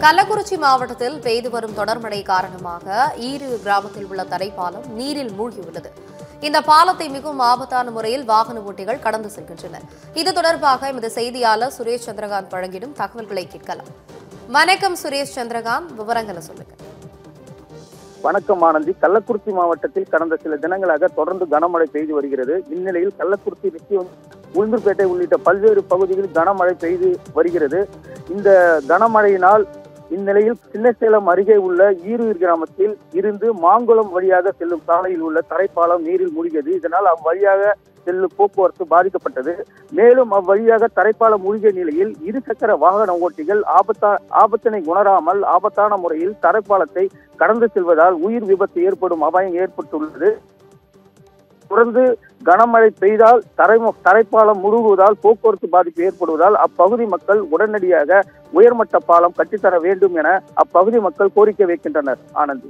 கள்ளக்குறிச்சி மாவட்டத்தில் பெய்து வரும் தொடர் மழை காரணமாக ஈரூர் கிராமத்தில் உள்ள தரைப்பாலம் நீரில் மூழ்கியுள்ளது. இந்த பாலத்தை மிகவும் ஆபத்தான முறையில் வாகன ஓட்டிகள் கடந்து செல்கின்றனர். இது தொடர்பாக எமது செய்தியாளர் சுரேஷ் சந்திரகாந்த் வழங்கிடும் தகவல்களை கேட்கலாம். வணக்கம் சுரேஷ் சந்திரகாந்த், விவரங்களை சொல்லுங்க. வணக்கம் ஆனந்தி. கள்ளக்குறிச்சி மாவட்டத்தில் கடந்த சில தினங்களாக தொடர்ந்து கனமழை பெய்து வருகிறது. இந்நிலையில் கள்ளக்குறிச்சி, உளுந்தூர்பேட்டை உள்ளிட்ட பல்வேறு பகுதிகளில் கனமழை பெய்து வருகிறது. இந்த கனமழையினால் இந்நிலையில் சின்னசேலம் அருகே உள்ள ஈரூர் கிராமத்தில் இருந்து மாங்குளம் வழியாக செல்லும் சாலையில் உள்ள தரைப்பாலம் நீரில் மூழ்கியது. இதனால் அவ்வழியாக செல்லும் போக்குவரத்து பாதிக்கப்பட்டது. மேலும் அவ்வழியாக தரைப்பாலம் மூழ்கிய நிலையில் இருசக்கர வாகன ஓட்டிகள் ஆபத்தினை உணராமல் ஆபத்தான முறையில் தரைப்பாலத்தை கடந்து செல்வதால் உயிர் விபத்து ஏற்படும் அபாயம் ஏற்பட்டுள்ளது. தொடர்ந்து கனமழை பெய்தால் தரைப்பாலம் முழுகுவதால் போக்குவரத்து பாதிப்பு ஏற்படுவதால் அப்பகுதி மக்கள் உடனடியாக உயர்மட்ட பாலம் கட்டித்தர வேண்டும் என அப்பகுதி மக்கள் கோரிக்கை வைக்கின்றனர். ஆனந்தி.